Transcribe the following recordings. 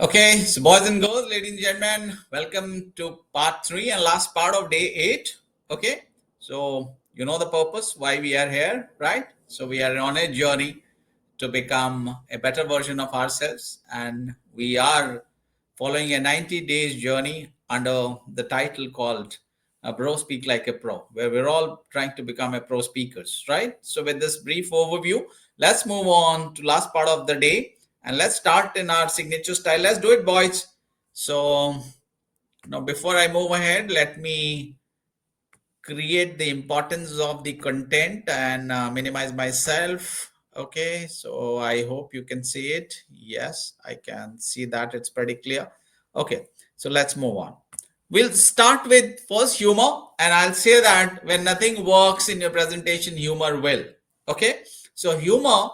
Okay, so boys and girls, ladies and gentlemen, welcome to part three and last part of day eight. Okay, so you know the purpose why we are here, right? So we are on a journey to become a better version of ourselves, and we are following a 90 days journey under the title called Bro Speak Like a Pro, where we're all trying to become a pro speakers, right? So with this brief overview, let's move on to last part of the day and let's start in our signature style. Let's do it, boys. So now before I move ahead, let me create the importance of the content and minimize myself. Okay, so I hope you can see it. Yes, I can see that. It's pretty clear. Okay, so let's move on. We'll start with first humor, and I'll say that when nothing works in your presentation, humor will. Okay, so humor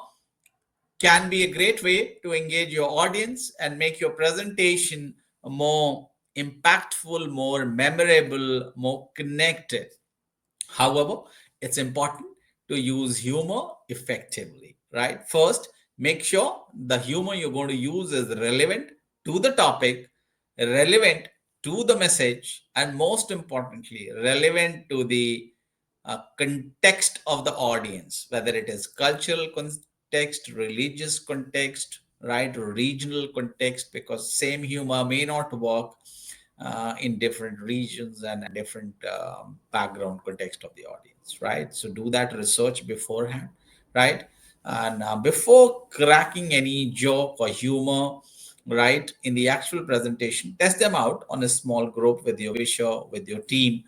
can be a great way to engage your audience and make your presentation more impactful, more memorable, more connected. However, it's important to use humor effectively, right? First, make sure the humor you're going to use is relevant to the topic, relevant to the message, and most importantly, relevant to the context of the audience, whether it is cultural context, religious context, right, or regional context, because same humor may not work in different regions and different background context of the audience, right? So do that research beforehand, right? And before cracking any joke or humor, right, in the actual presentation, test them out on a small group with your wisher, with your team,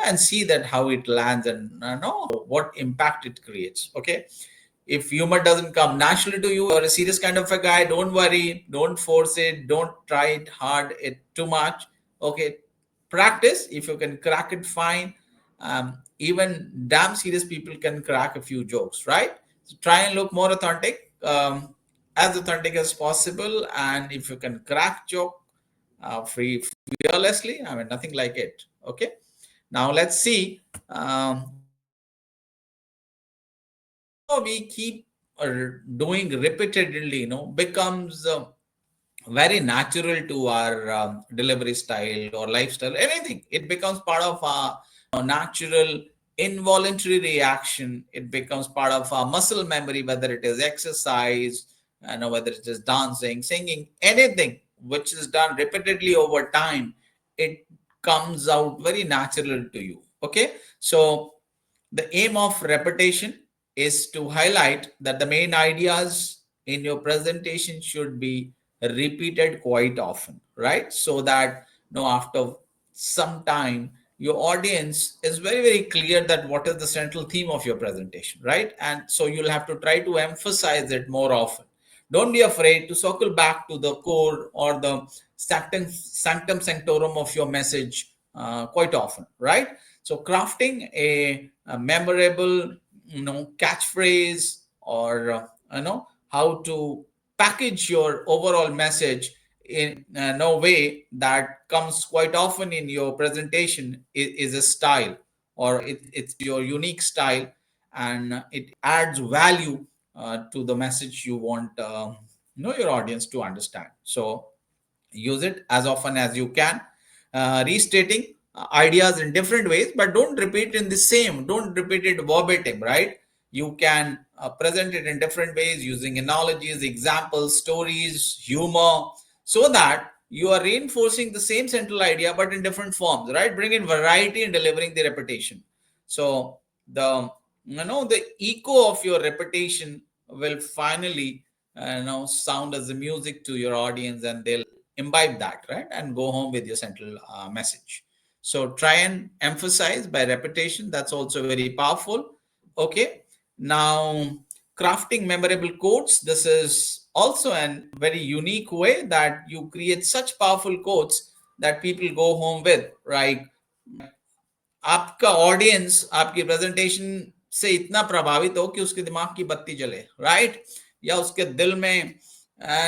and see that how it lands and know what impact it creates. Okay, if humor doesn't come naturally to you, you're a serious kind of a guy, don't worry, don't force it, don't try it hard, it too much. Okay, practice. If you can crack it, fine. Even damn serious people can crack a few jokes, right? So try and look more authentic, as authentic as possible, and if you can crack joke free fearlessly, I mean, nothing like it. Okay, now let's see. Whatever we keep doing repeatedly, becomes very natural to our delivery style or lifestyle, anything. It becomes part of our natural involuntary reaction. It becomes part of our muscle memory, whether it is exercise, whether it is dancing, singing, anything which is done repeatedly over time, it comes out very natural to you. Okay, so the aim of repetition is to highlight that the main ideas in your presentation should be repeated quite often, right? So that after some time, your audience is very, very clear that what is the central theme of your presentation, right? And so you'll have to try to emphasize it more often. Don't be afraid to circle back to the core or the sanctum sanctorum of your message quite often, right? So crafting a memorable, catchphrase, or how to package your overall message in no way that comes quite often in your presentation is a style, or it's your unique style, and it adds value to the message you want your audience to understand. So use it as often as you can, restating ideas in different ways, but don't repeat in the same, don't repeat it verbatim, right? You can present it in different ways using analogies, examples, stories, humor, so that you are reinforcing the same central idea but in different forms, right? Bring in variety in delivering the repetition. So the echo of your repetition will finally sound as the music to your audience, and they'll imbibe that, right, and go home with your central message. So try and emphasize by repetition. That's also very powerful. Okay, now crafting memorable quotes. This is also a very unique way that you create such powerful quotes that people go home with, right? आपका audience आपकी presentation से इतना प्रभावित हो कि उसके दिमाग की बत्ती जले, राइट? या उसके दिल में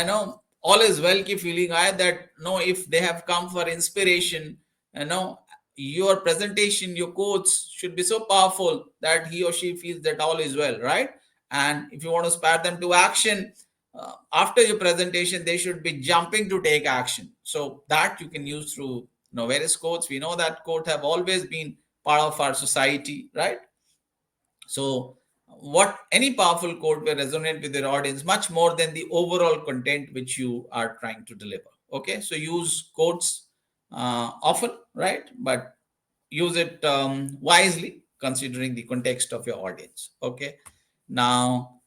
नो ऑल इज वेल की फीलिंग आए, that know if they have come for inspiration, know your presentation, your quotes should be so powerful that he or she feels that all is well, right? And if you want to spare them to action, after your presentation, they should be jumping to take action. So that you can use through various quotes. We know that quote have always been part of our society, right? So what any powerful quote will resonate with your audience much more than the overall content which you are trying to deliver. Okay, so use quotes often, right? But use it wisely considering the context of your audience. Okay, now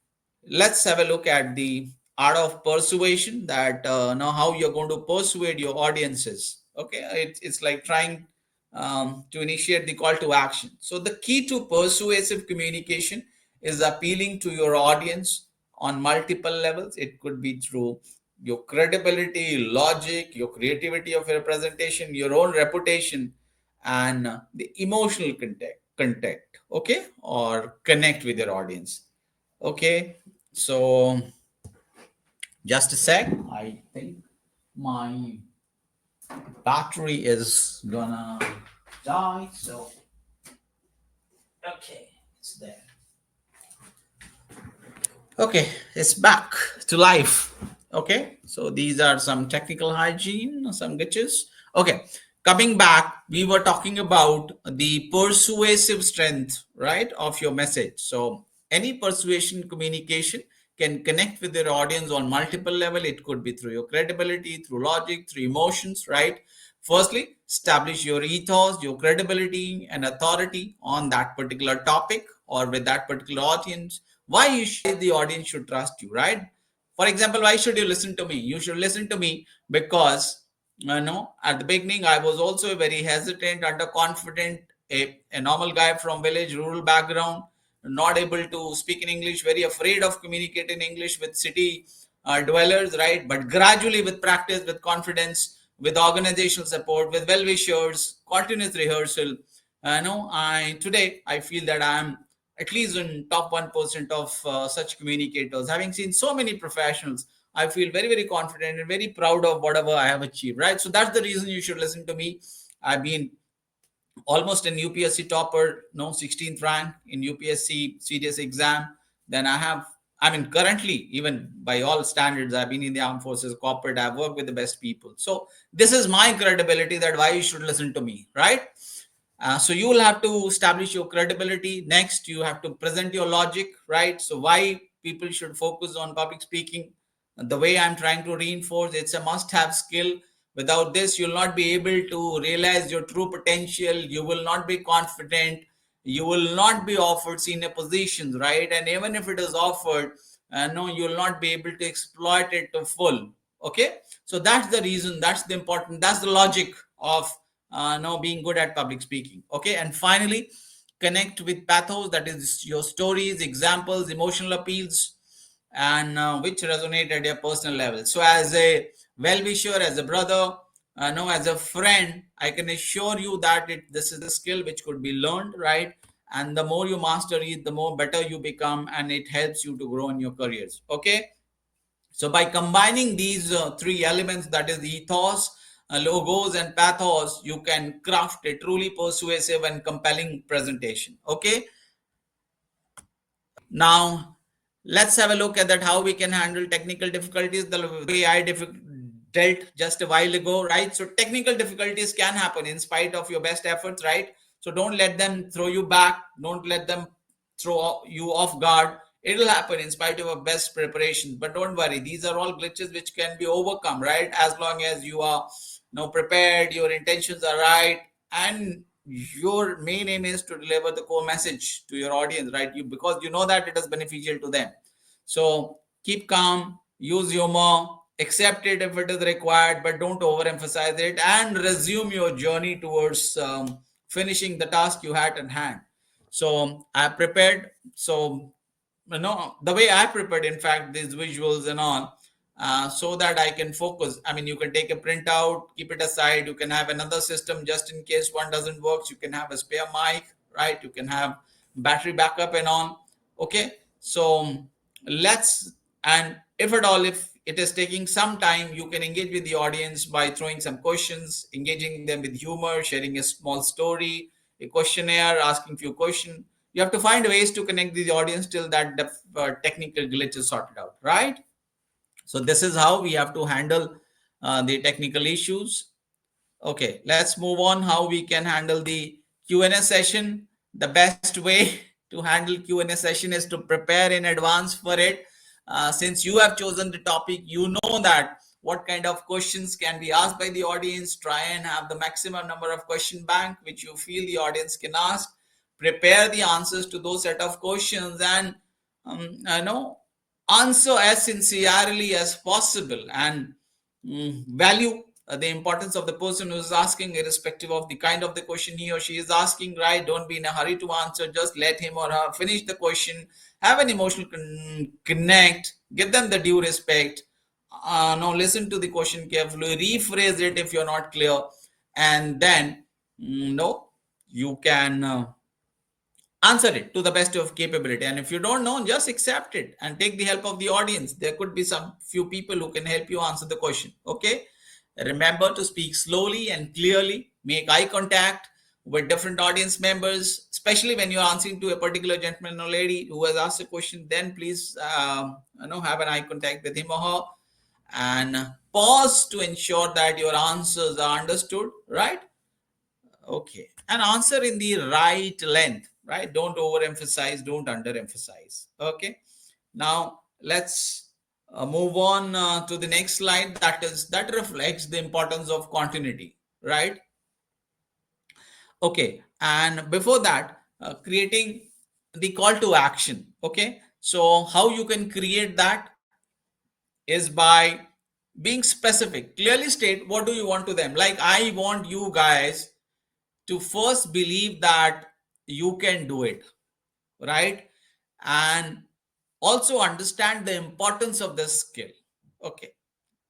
let's have a look at the art of persuasion, that now how you're going to persuade your audiences. Okay, it's like trying to initiate the call to action. So the key to persuasive communication is appealing to your audience on multiple levels. It could be through your credibility, logic, your creativity of your presentation, your own reputation, and the emotional contact, okay, or connect with your audience. Okay, so just a sec. I think my battery is gonna die. So, okay, it's there. Okay, it's back to life. Okay, so these are some technical hygiene, some glitches. Okay, coming back, we were talking about the persuasive strength, right, of your message. So any persuasion communication can connect with your audience on multiple level. It could be through your credibility, through logic, through emotions, right? Firstly, establish your ethos, your credibility and authority on that particular topic or with that particular audience. Why the audience should trust you, right? For example, why should you listen to me? You should listen to me because at the beginning I was also very hesitant, underconfident, a normal guy from village, rural background, not able to speak in English, very afraid of communicating English with city dwellers, right? But gradually, with practice, with confidence, with organizational support, with well wishers, continuous rehearsal, I today I feel that I am at least in top 1% of such communicators. Having seen so many professionals, I feel very, very confident and very proud of whatever I have achieved, right? So that's the reason you should listen to me. I've been almost an UPSC topper, no, 16th rank in UPSC serious exam. Then I mean, currently, even by all standards, I've been in the armed forces, corporate, I've worked with the best people. So this is my credibility that why you should listen to me, right? So you will have to establish your credibility. Next, you have to present your logic, right? So why people should focus on public speaking. The way I'm trying to reinforce, it's a must-have skill. Without this, you'll not be able to realize your true potential. You will not be confident. You will not be offered senior positions, right? And even if it is offered, no, you will not be able to exploit it to full. Okay, so that's the reason. That's the important. That's the logic of no being good at public speaking. Okay, and finally, connect with pathos. That is your stories, examples, emotional appeals, and which resonate at your personal level. So as a well-wisher, as a brother, no, as a friend, I can assure you that this is a skill which could be learned, right? And the more you master it, the more better you become, and it helps you to grow in your careers. Okay, so by combining these three elements, that is ethos, logos, and pathos, you can craft a truly persuasive and compelling presentation. Okay, now let's have a look at that how we can handle technical difficulties the way I dealt just a while ago, right? So technical difficulties can happen in spite of your best efforts, right? So don't let them throw you back. Don't let them throw you off guard. It'll happen in spite of your best preparations. But don't worry, these are all glitches which can be overcome, right? As long as you are prepared, your intentions are right, and your main aim is to deliver the core message to your audience, right? You because you know that it is beneficial to them. So keep calm, use humor, accept it if it is required, but don't overemphasize it, and resume your journey towards finishing the task you had in hand. So I prepared. So the way I prepared, in fact, these visuals and all, so that I can focus. I mean, you can take a printout, keep it aside. You can have another system just in case one doesn't work. You can have a spare mic, right? You can have battery backup and all. Okay, so let's and if at all, if it is taking some time, you can engage with the audience by throwing some questions, engaging them with humor, sharing a small story, a questionnaire, asking few questions. You have to find ways to connect with the audience till that the technical glitch is sorted out, right? So this is how we have to handle the technical issues. Okay, let's move on how we can handle the Q&A session. The best way to handle Q&A session is to prepare in advance for it. Since you have chosen the topic, you know that what kind of questions can be asked by the audience. Try and have the maximum number of question bank which you feel the audience can ask. Prepare the answers to those set of questions, and answer as sincerely as possible, and value the importance of the person who is asking, irrespective of the kind of the question he or she is asking, right? Don't be in a hurry to answer. Just let him or her finish the question. Have an emotional connect. Give them the due respect. Now listen to the question carefully. Rephrase it if you're not clear, and then no, you can. Answer it to the best of capability, and if you don't know, just accept it and take the help of the audience. There could be some few people who can help you answer the question. Okay, remember to speak slowly and clearly. Make eye contact with different audience members, especially when you're answering to a particular gentleman or lady who has asked a question. Then please have an eye contact with him or her, and pause to ensure that your answers are understood, right? Okay. And answer in the right length, right? Don't overemphasize, don't underemphasize. Okay. Now let's move on to the next slide. That reflects the importance of continuity, right? Okay. And before that, creating the call to action. Okay. So how you can create that is by being specific. Clearly state what do you want to them. Like, I want you guys to first believe that you can do it, right? And also understand the importance of this skill. Okay.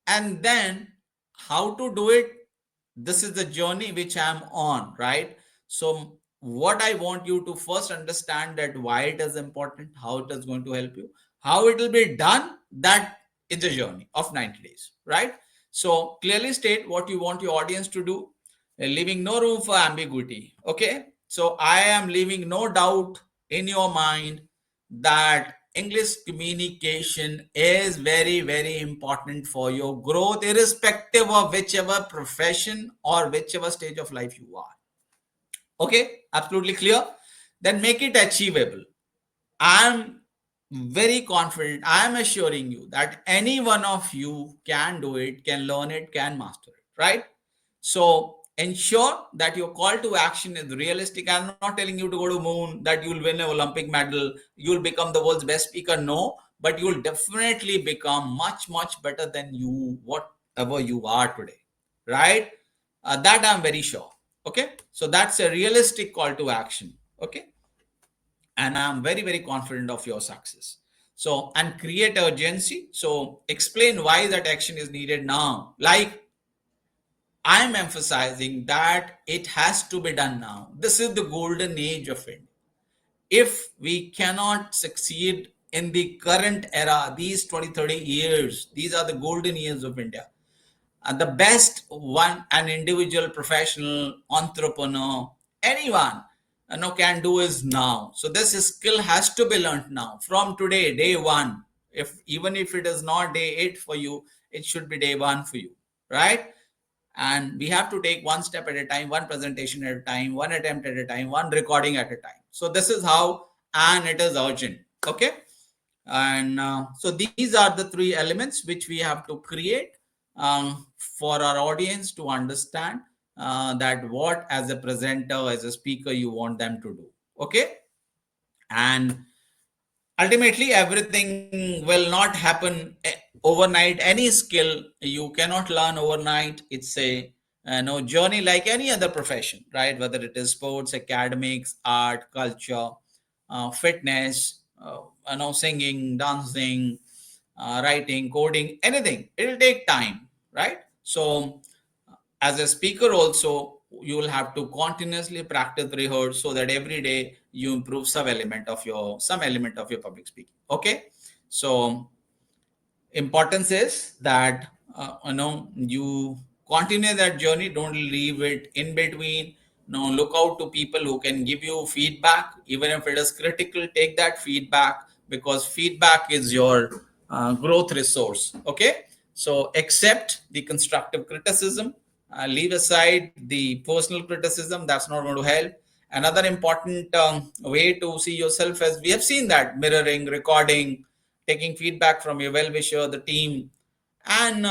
And then how to do it. This is the journey which I'm on, right? So what I want you to first understand, that why it is important, how it is going to help you, how it will be done, that is a journey of 90 days, right? So clearly state what you want your audience to do, leaving no room for ambiguity. Okay, so I am leaving no doubt in your mind that English communication is very, very important for your growth, irrespective of whichever profession or whichever stage of life you are. Okay, absolutely clear. Then make it achievable. I'm very confident. I'm assuring you that any one of you can do it, can learn it, can master it, right? So ensure that your call to action is realistic. I'm not telling you to go to moon, that you'll win an Olympic medal, you'll become the world's best speaker. No, but you'll definitely become much, much better than you, whatever you are today, right? That I'm very sure. Okay. So that's a realistic call to action. Okay, and I'm very, very confident of your success. So, and create urgency. So explain why that action is needed now. Like, I'm emphasizing that it has to be done now. This is the golden age of it. If we cannot succeed in the current era, these 20, 30 years, these are the golden years of India. And the best one, an individual, professional, entrepreneur, anyone can do is now. So this skill has to be learned now, from today, day one. If even if it is not day 8 for you, it should be day 1 for you, right? And we have to take one step at a time, one presentation at a time, one attempt at a time, one recording at a time. So this is how, and it is urgent. Okay. And so these are the 3 elements which we have to create for our audience to understand that what, as a presenter, as a speaker, you want them to do. Okay. And ultimately everything will not happen overnight. Any skill you cannot learn overnight. It's a no journey like any other profession, right? Whether it is sports, academics, art, culture, fitness, singing, dancing, writing, coding, anything. It will take time, right? So as a speaker also, you will have to continuously practice, rehearse, so that every day you improve some element of your public speaking. Okay. So importance is that you continue that journey, don't leave it in between. No, look out to people who can give you feedback, even if it is critical. Take that feedback, because feedback is your growth resource. Okay, so accept the constructive criticism, leave aside the personal criticism, that's not going to help. Another important way to see yourself, as we have seen, that mirroring, recording, taking feedback from your well-wisher, the team, and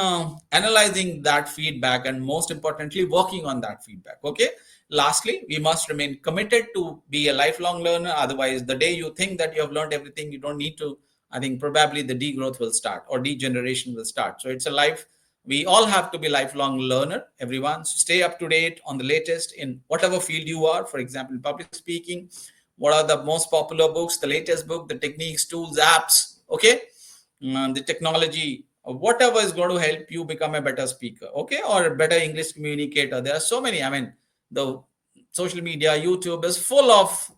analyzing that feedback, and most importantly working on that feedback. Okay, lastly, we must remain committed to be a lifelong learner. Otherwise, the day you think that you have learned everything, you don't need to, I think probably the degrowth will start, or degeneration will start. So it's a life, we all have to be lifelong learner, everyone. So stay up to date on the latest in whatever field you are. For example, public speaking, what are the most popular books, the latest book, the techniques, tools, apps. Okay, the technology, whatever is going to help you become a better speaker, okay, or a better English communicator. There are so many, I mean, the social media, YouTube is full of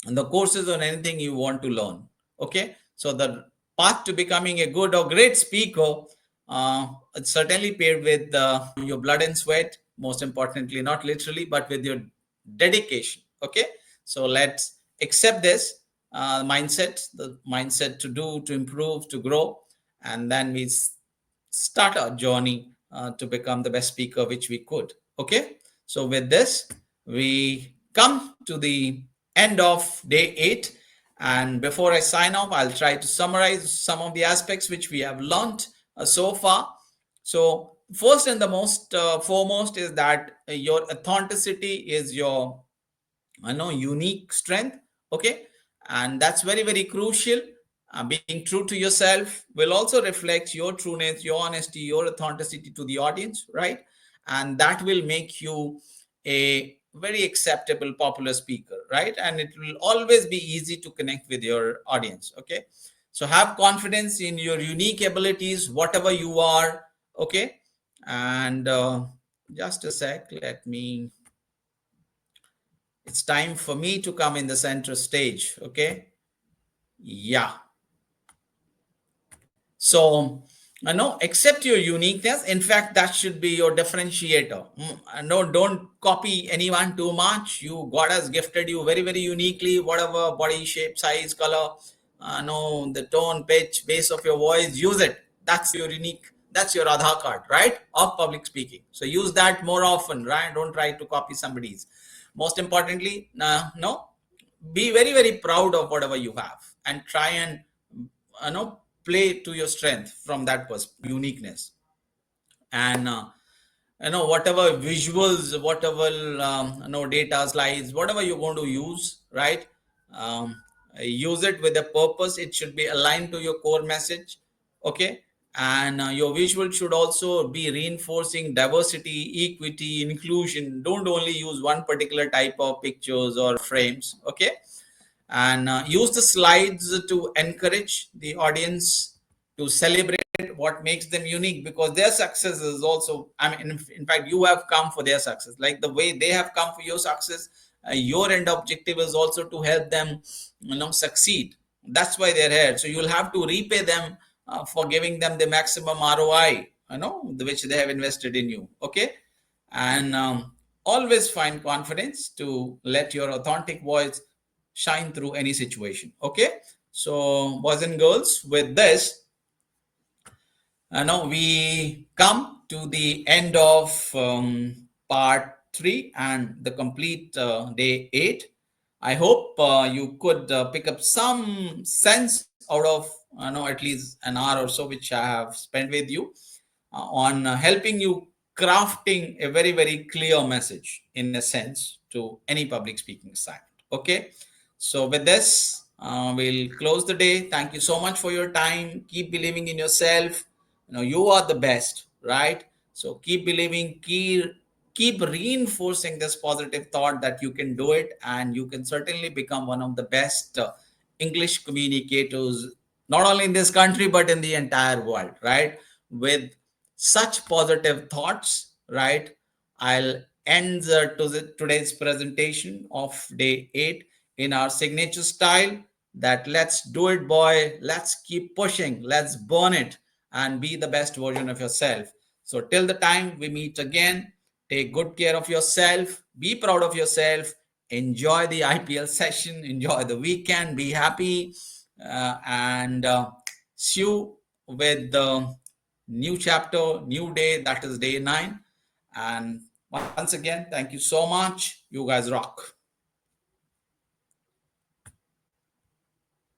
the courses on anything you want to learn. Okay, so the path to becoming a good or great speaker, it's certainly paved with your blood and sweat, most importantly, not literally, but with your dedication. Okay, so let's accept this mindset, the mindset to do, to improve, to grow, and then we start our journey to become the best speaker which we could. Okay, so with this, we come to the end of day 8. And before I sign off, I'll try to summarize some of the aspects which we have learned so far. So, first and the most foremost is that your authenticity is your, I know, unique strength. Okay, and that's very, very crucial. Being true to yourself will also reflect your trueness, your honesty, your authenticity to the audience, right? And that will make you a very acceptable, popular speaker, right? And it will always be easy to connect with your audience. Okay, so have confidence in your unique abilities, whatever you are. Okay, and just a sec, let me, it's time for me to come in the center stage. Okay, yeah. So, no, accept your uniqueness. In fact, that should be your differentiator. No, don't copy anyone too much. You, God has gifted you very, very uniquely, whatever body shape, size, color, no, the tone, pitch, bass of your voice, use it. That's your unique, that's your Aadhaar card, right? Of public speaking. So use that more often, right? Don't try to copy somebody's. Most importantly, no, be very, very proud of whatever you have, and try and play to your strength from that uniqueness. And whatever visuals, whatever data, slides, whatever you're going to use, right? um, Use it with a purpose. It should be aligned to your core message. Okay, and your visual should also be reinforcing diversity, equity, inclusion. Don't only use one particular type of pictures or frames. Okay, and use the slides to encourage the audience to celebrate what makes them unique, because their success is also, I mean, in fact, you have come for their success, like the way they have come for your success. Your end objective is also to help them succeed. That's why they're here. So you'll have to repay them for giving them the maximum ROI, which they have invested in you. Okay, and always find confidence to let your authentic voice shine through any situation. Okay, so boys and girls, with this, now we come to the end of part 3 and the complete day 8. I hope you could pick up some sense out of at least an hour or so which I have spent with you on helping you crafting a very, very clear message, in a sense, to any public speaking assignment. Okay, so with this, we'll close the day. Thank you so much for your time. Keep believing in yourself. You are the best, right? So keep believing, keep reinforcing this positive thought that you can do it, and you can certainly become one of the best English communicators, not only in this country but in the entire world, right? With such positive thoughts, right, I'll end today's presentation of day 8 in our signature style, that let's do it, boy, let's keep pushing, let's burn it, and be the best version of yourself. So till the time we meet again, take good care of yourself, be proud of yourself, enjoy the IPL session, enjoy the weekend, be happy, and see you with the new chapter, new day, that is day 9. And once again, thank you so much. You guys rock.